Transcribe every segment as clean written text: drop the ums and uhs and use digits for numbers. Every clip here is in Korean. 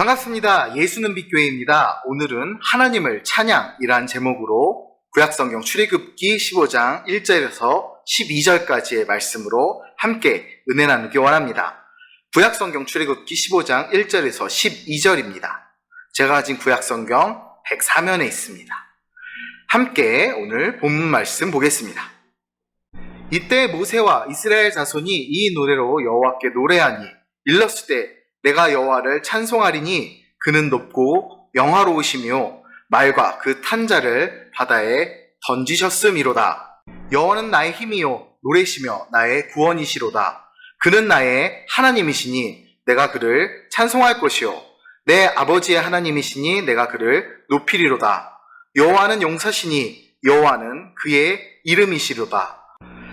반갑습니다. 예수는 빛교회입니다. 오늘은 하나님을 찬양이란 제목으로 구약성경 출애굽기 15장 1절에서 12절까지의 말씀으로 함께 은혜 나누기 원합니다. 구약성경 출애굽기 15장 1절에서 12절입니다. 제가 가진 구약성경 104면에 있습니다. 함께 오늘 본문 말씀 보겠습니다. 이때 모세와 이스라엘 자손이 이 노래로 여호와께 노래하니 일렀을 때 내가 여호와를 찬송하리니 그는 높고 영화로우시며 말과 그 탄 자를 바다에 던지셨음이로다. 여호와는 나의 힘이요 노래시며 나의 구원이시로다. 그는 나의 하나님이시니 내가 그를 찬송할 것이요 내 아버지의 하나님이시니 내가 그를 높이리로다. 여호와는 용사시니 여호와는 그의 이름이시로다.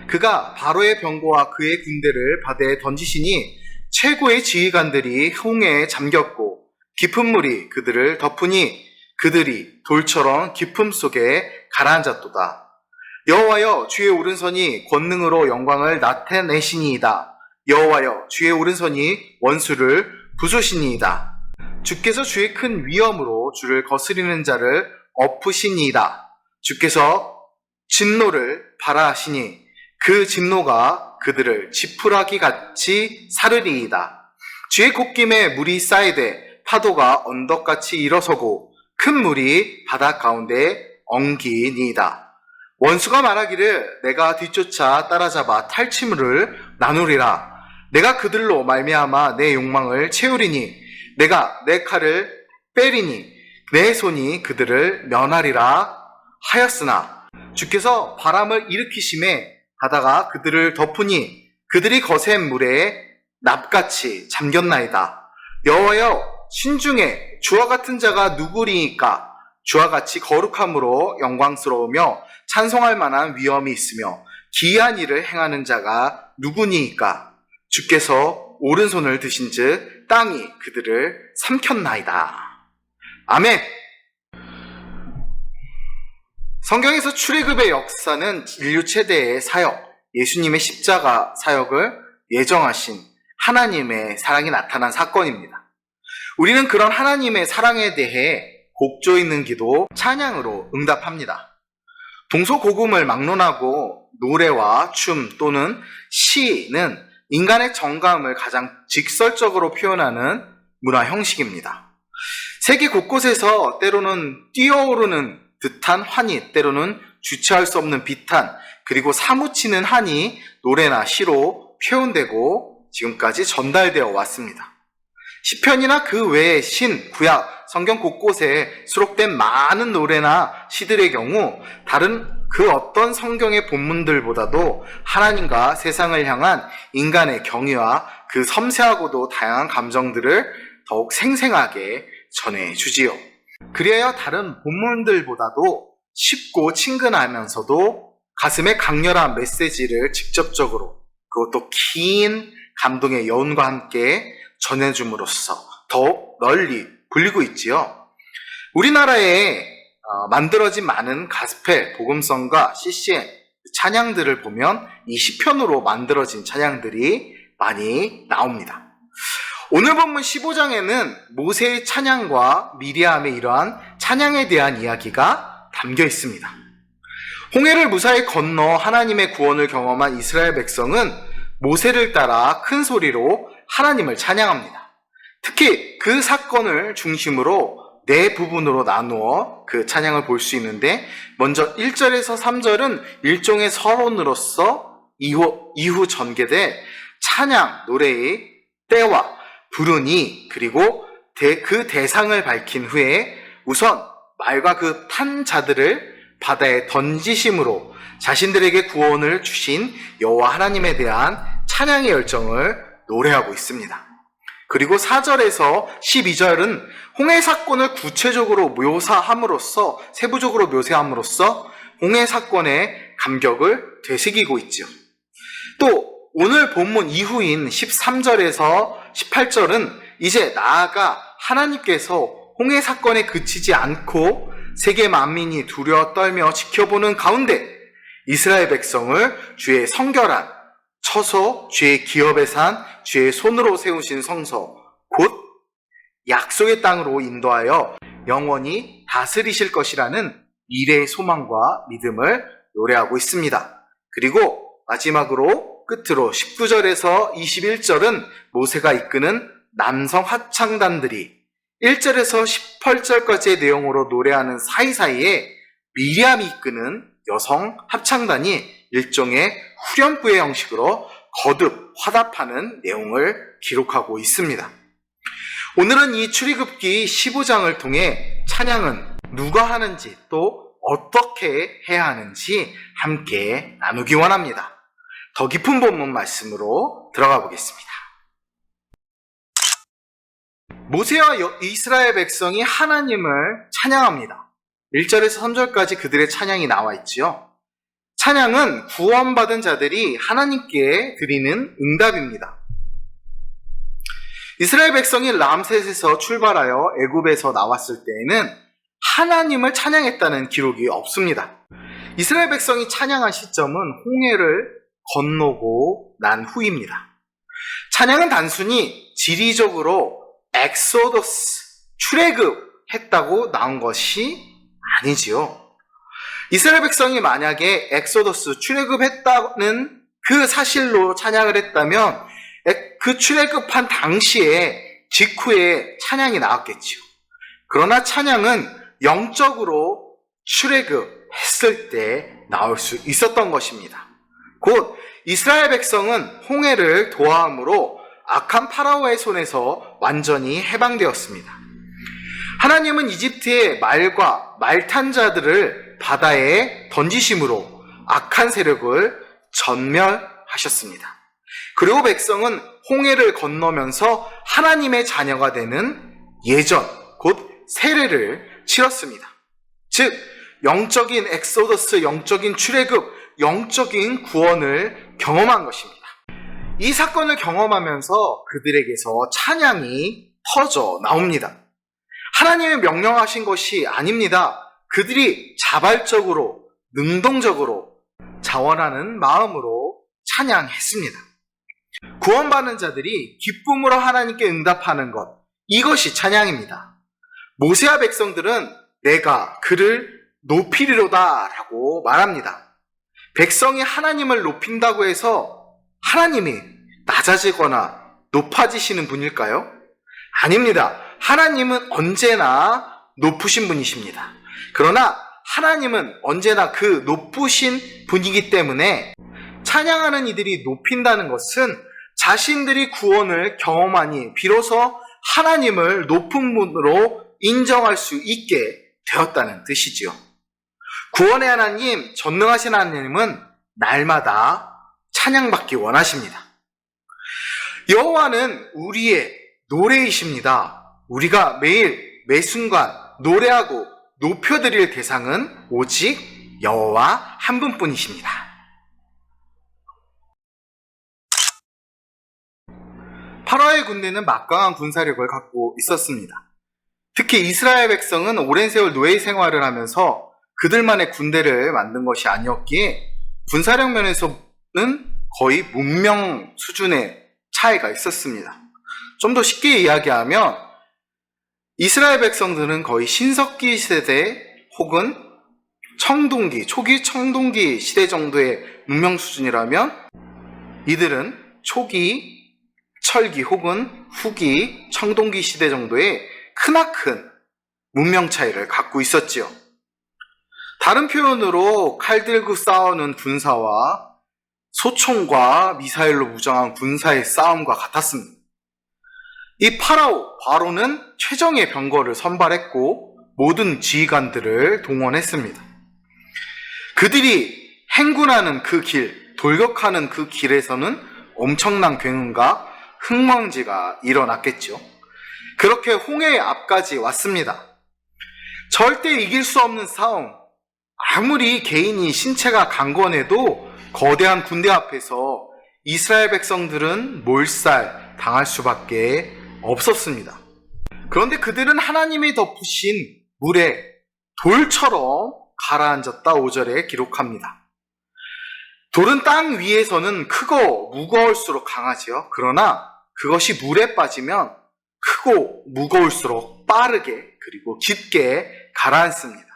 그가 바로의 병거와 그의 군대를 바다에 던지시니 최고의 지휘관들이 홍해에 잠겼고 깊은 물이 그들을 덮으니 그들이 돌처럼 깊음 속에 가라앉았도다. 여호와여 주의 오른손이 권능으로 영광을 나타내시니이다. 여호와여 주의 오른손이 원수를 부수시니이다. 주께서 주의 큰 위엄으로 주를 거스리는 자를 엎으시니이다. 주께서 진노를 발하시니 그 진노가 그들을 지푸라기 같이 사르리이다. 주의 곶김에 물이 쌓이되 파도가 언덕같이 일어서고 큰 물이 바다 가운데 엉기니이다. 원수가 말하기를 내가 뒤쫓아 따라잡아 탈취물을 나누리라. 내가 그들로 말미암아 내 욕망을 채우리니 내가 내 칼을 빼리니 내 손이 그들을 면하리라 하였으나 주께서 바람을 일으키심에 바다가 그들을 덮으니 그들이 거센 물에 납같이 잠겼나이다. 여호와여 신중에 주와 같은 자가 누구리이까? 주와 같이 거룩함으로 영광스러우며 찬송할 만한 위엄이 있으며 기이한 일을 행하는 자가 누구니이까? 주께서 오른손을 드신즉 땅이 그들을 삼켰나이다. 아멘. 성경에서 출애굽의 역사는 인류 최대의 사역, 예수님의 십자가 사역을 예정하신 하나님의 사랑이 나타난 사건입니다. 우리는 그런 하나님의 사랑에 대해 곡조 있는 기도, 찬양으로 응답합니다. 동서고금을 막론하고 노래와 춤 또는 시는 인간의 정감을 가장 직설적으로 표현하는 문화 형식입니다. 세계 곳곳에서 때로는 뛰어오르는 듯한 환희, 때로는 주체할 수 없는 비탄, 그리고 사무치는 한이 노래나 시로 표현되고 지금까지 전달되어 왔습니다. 시편이나 그 외의 신, 구약, 성경 곳곳에 수록된 많은 노래나 시들의 경우 다른 그 어떤 성경의 본문들보다도 하나님과 세상을 향한 인간의 경의와 그 섬세하고도 다양한 감정들을 더욱 생생하게 전해주지요. 그리하여 다른 본문들보다도 쉽고 친근하면서도 가슴에 강렬한 메시지를 직접적으로 그것도 긴 감동의 여운과 함께 전해줌으로써 더욱 널리 불리고 있지요. 우리나라에 만들어진 많은 가스펠, 복음성과 CCM, 찬양들을 보면 이 시편으로 만들어진 찬양들이 많이 나옵니다. 오늘 본문 15장에는 모세의 찬양과 미리암의 이러한 찬양에 대한 이야기가 담겨 있습니다. 홍해를 무사히 건너 하나님의 구원을 경험한 이스라엘 백성은 모세를 따라 큰 소리로 하나님을 찬양합니다. 특히 그 사건을 중심으로 네 부분으로 나누어 그 찬양을 볼 수 있는데 먼저 1절에서 3절은 일종의 서론으로서 이후 전개될 찬양, 노래의 때와 부르니 그리고 그 대상을 밝힌 후에 우선 말과 그 탄 자들을 바다에 던지심으로 자신들에게 구원을 주신 여호와 하나님에 대한 찬양의 열정을 노래하고 있습니다. 그리고 4절에서 12절은 홍해 사건을 구체적으로 묘사함으로써 세부적으로 묘사함으로써 홍해 사건의 감격을 되새기고 있죠. 또 오늘 본문 이후인 13절에서 18절은 이제 나아가 하나님께서 홍해 사건에 그치지 않고 세계 만민이 두려워 떨며 지켜보는 가운데 이스라엘 백성을 주의 성결한 처소, 주의 기업에 산 주의 손으로 세우신 성소, 곧 약속의 땅으로 인도하여 영원히 다스리실 것이라는 미래의 소망과 믿음을 노래하고 있습니다. 그리고 마지막으로 끝으로 19절에서 21절은 모세가 이끄는 남성 합창단들이 1절에서 18절까지의 내용으로 노래하는 사이사이에 미리암이 이끄는 여성 합창단이 일종의 후렴구의 형식으로 거듭 화답하는 내용을 기록하고 있습니다. 오늘은 이 출애굽기 15장을 통해 찬양은 누가 하는지 또 어떻게 해야 하는지 함께 나누기 원합니다. 더 깊은 본문 말씀으로 들어가 보겠습니다. 모세와 이스라엘 백성이 하나님을 찬양합니다. 1절에서 3절까지 그들의 찬양이 나와 있지요. 찬양은 구원받은 자들이 하나님께 드리는 응답입니다. 이스라엘 백성이 람셋에서 출발하여 애굽에서 나왔을 때에는 하나님을 찬양했다는 기록이 없습니다. 이스라엘 백성이 찬양한 시점은 홍해를 건너고 난 후입니다. 찬양은 단순히 지리적으로 엑소더스, 출애굽했다고 나온 것이 아니지요. 이스라엘 백성이 만약에 엑소더스, 출애굽했다는 그 사실로 찬양을 했다면 그 출애굽한 당시에 직후에 찬양이 나왔겠지요. 그러나 찬양은 영적으로 출애굽했을 때 나올 수 있었던 것입니다. 곧 이스라엘 백성은 홍해를 도하함으로 악한 파라오의 손에서 완전히 해방되었습니다. 하나님은 이집트의 말과 말탄 자들을 바다에 던지심으로 악한 세력을 전멸하셨습니다. 그리고 백성은 홍해를 건너면서 하나님의 자녀가 되는 예전, 곧 세례를 치렀습니다. 즉, 영적인 엑소더스, 영적인 출애굽, 영적인 구원을 경험한 것입니다. 이 사건을 경험하면서 그들에게서 찬양이 터져 나옵니다. 하나님의 명령하신 것이 아닙니다. 그들이 자발적으로, 능동적으로 자원하는 마음으로 찬양했습니다. 구원받는 자들이 기쁨으로 하나님께 응답하는 것, 이것이 찬양입니다. 모세와 백성들은 내가 그를 높이리로다 라고 말합니다. 백성이 하나님을 높인다고 해서 하나님이 낮아지거나 높아지시는 분일까요? 아닙니다. 하나님은 언제나 높으신 분이십니다. 그러나 하나님은 언제나 그 높으신 분이기 때문에 찬양하는 이들이 높인다는 것은 자신들이 구원을 경험하니 비로소 하나님을 높은 분으로 인정할 수 있게 되었다는 뜻이지요. 구원의 하나님, 전능하신 하나님은 날마다 찬양받기 원하십니다. 여호와는 우리의 노래이십니다. 우리가 매일 매순간 노래하고 높여드릴 대상은 오직 여호와 한 분뿐이십니다. 파라오의 군대는 막강한 군사력을 갖고 있었습니다. 특히 이스라엘 백성은 오랜 세월 노예 생활을 하면서 그들만의 군대를 만든 것이 아니었기에 군사력 면에서는 거의 문명 수준의 차이가 있었습니다. 좀 더 쉽게 이야기하면 이스라엘 백성들은 거의 신석기 세대 혹은 청동기, 초기 청동기 시대 정도의 문명 수준이라면 이들은 초기 철기 혹은 후기 청동기 시대 정도의 크나큰 문명 차이를 갖고 있었지요. 다른 표현으로 칼 들고 싸우는 군사와 소총과 미사일로 무장한 군사의 싸움과 같았습니다. 이 바로는 최정예 병거를 선발했고 모든 지휘관들을 동원했습니다. 그들이 행군하는 그 길, 돌격하는 그 길에서는 엄청난 굉음과 흙먼지가 일어났겠죠. 그렇게 홍해의 앞까지 왔습니다. 절대 이길 수 없는 싸움, 아무리 개인이 신체가 강건해도 거대한 군대 앞에서 이스라엘 백성들은 몰살 당할 수밖에 없었습니다. 그런데 그들은 하나님이 덮으신 물에 돌처럼 가라앉았다 5절에 기록합니다. 돌은 땅 위에서는 크고 무거울수록 강하지요. 그러나 그것이 물에 빠지면 크고 무거울수록 빠르게 그리고 깊게 가라앉습니다.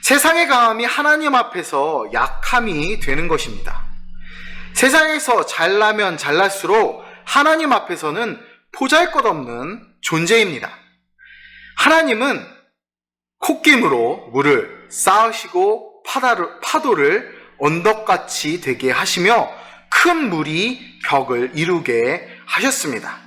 세상의 강함이 하나님 앞에서 약함이 되는 것입니다. 세상에서 잘나면 잘날수록 하나님 앞에서는 보잘것없는 존재입니다. 하나님은 콧김으로 물을 쌓으시고 파도를 언덕같이 되게 하시며 큰 물이 벽을 이루게 하셨습니다.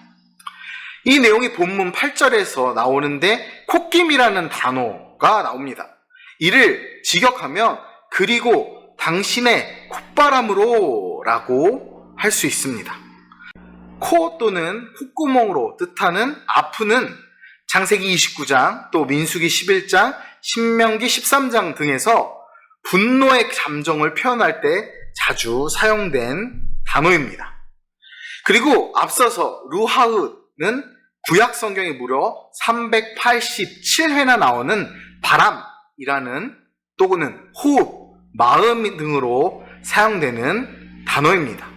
이 내용이 본문 8절에서 나오는데 콧김이라는 단어가 나옵니다. 이를 직역하면 그리고 당신의 콧바람으로 라고 할 수 있습니다. 코 또는 콧구멍으로 뜻하는 아프는 창세기 29장 또 민수기 11장 신명기 13장 등에서 분노의 감정을 표현할 때 자주 사용된 단어입니다. 그리고 앞서서 루하흐는 구약 성경에 무려 387회나 나오는 바람이라는 또는 호흡, 마음 등으로 사용되는 단어입니다.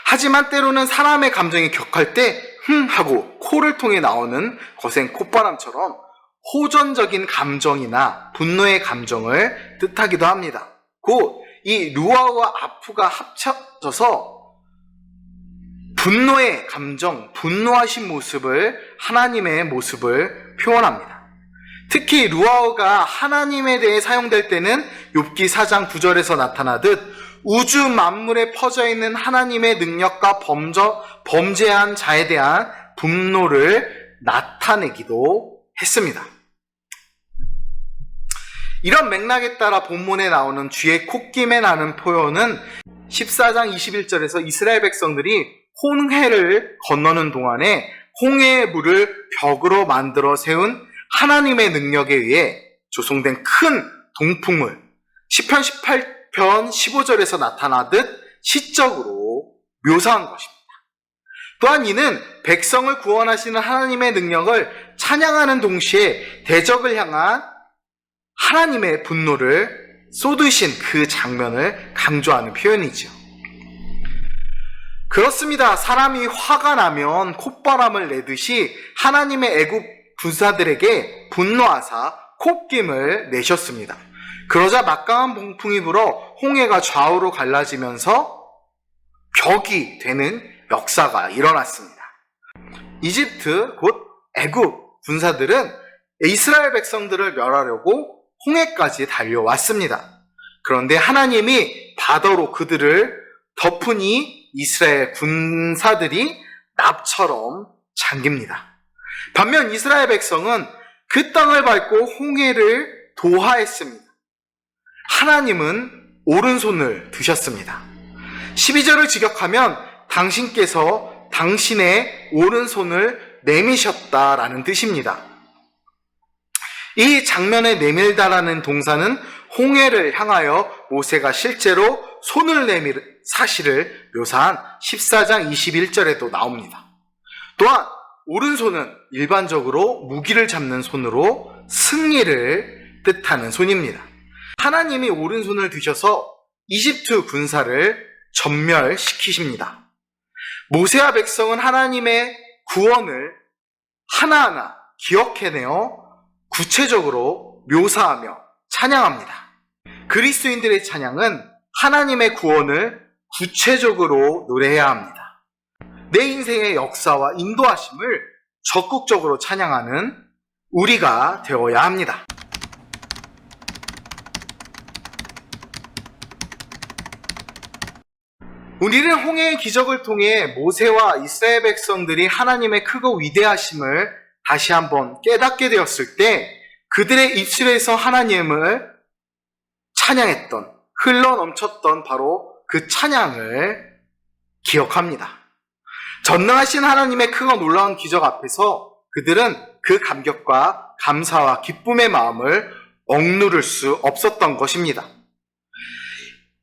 하지만 때로는 사람의 감정이 격할 때 하고 코를 통해 나오는 거센 콧바람처럼 호전적인 감정이나 분노의 감정을 뜻하기도 합니다. 곧 이 루아와 아프가 합쳐져서 분노의 감정, 분노하신 모습을 하나님의 모습을 표현합니다. 특히 루아가 하나님에 대해 사용될 때는 욥기 4장 9절에서 나타나듯 우주 만물에 퍼져 있는 하나님의 능력과 범죄한 자에 대한 분노를 나타내기도 했습니다. 이런 맥락에 따라 본문에 나오는 쥐의 콧김에 나는 표현은 14장 21절에서 이스라엘 백성들이 홍해를 건너는 동안에 홍해의 물을 벽으로 만들어 세운 하나님의 능력에 의해 조성된 큰 동풍을 시편 18편 15절에서 나타나듯 시적으로 묘사한 것입니다. 또한 이는 백성을 구원하시는 하나님의 능력을 찬양하는 동시에 대적을 향한 하나님의 분노를 쏟으신 그 장면을 강조하는 표현이죠. 그렇습니다. 사람이 화가 나면 콧바람을 내듯이 하나님의 애굽 군사들에게 분노하사 콧김을 내셨습니다. 그러자 막강한 봉풍이 불어 홍해가 좌우로 갈라지면서 벽이 되는 역사가 일어났습니다. 이집트 곧 애굽 군사들은 이스라엘 백성들을 멸하려고 홍해까지 달려왔습니다. 그런데 하나님이 바다로 그들을 덮으니 이스라엘 군사들이 납처럼 잠깁니다. 반면 이스라엘 백성은 그 땅을 밟고 홍해를 도하했습니다. 하나님은 오른손을 드셨습니다. 12절을 직역하면 당신께서 당신의 오른손을 내미셨다라는 뜻입니다. 이 장면에 내밀다라는 동사는 홍해를 향하여 모세가 실제로 손을 내밀 사실을 묘사한 14장 21절에도 나옵니다. 또한 오른손은 일반적으로 무기를 잡는 손으로 승리를 뜻하는 손입니다. 하나님이 오른손을 드셔서 이집트 군사를 전멸시키십니다. 모세와 백성은 하나님의 구원을 하나하나 기억해내어 구체적으로 묘사하며 찬양합니다. 그리스도인들의 찬양은 하나님의 구원을 구체적으로 노래해야 합니다. 내 인생의 역사와 인도하심을 적극적으로 찬양하는 우리가 되어야 합니다. 우리는 홍해의 기적을 통해 모세와 이스라엘 백성들이 하나님의 크고 위대하심을 다시 한번 깨닫게 되었을 때 그들의 입술에서 하나님을 찬양했던, 흘러넘쳤던 바로 그 찬양을 기억합니다. 전능하신 하나님의 크고 놀라운 기적 앞에서 그들은 그 감격과 감사와 기쁨의 마음을 억누를 수 없었던 것입니다.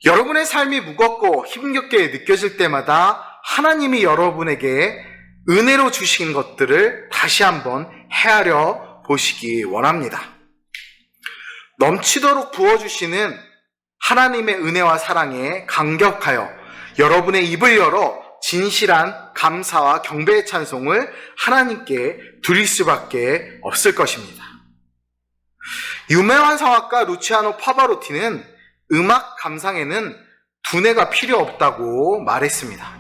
여러분의 삶이 무겁고 힘겹게 느껴질 때마다 하나님이 여러분에게 은혜로 주신 것들을 다시 한번 헤아려 보시기 원합니다. 넘치도록 부어주시는 하나님의 은혜와 사랑에 감격하여 여러분의 입을 열어 진실한 감사와 경배의 찬송을 하나님께 드릴 수밖에 없을 것입니다. 유명한 성악가 루치아노 파바로티는 음악 감상에는 두뇌가 필요 없다고 말했습니다.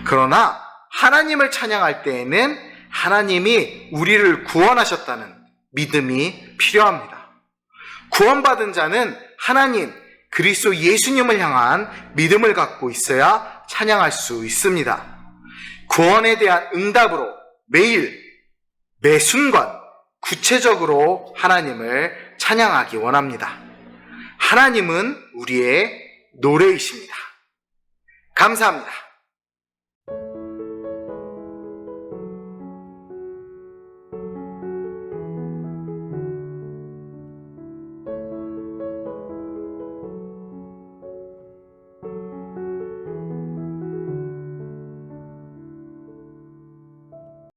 그러나 하나님을 찬양할 때에는 하나님이 우리를 구원하셨다는 믿음이 필요합니다. 구원받은 자는 하나님, 그리스도 예수님을 향한 믿음을 갖고 있어야 찬양할 수 있습니다. 구원에 대한 응답으로 매일, 매 순간 구체적으로 하나님을 찬양하기 원합니다. 하나님은 우리의 노래이십니다. 감사합니다.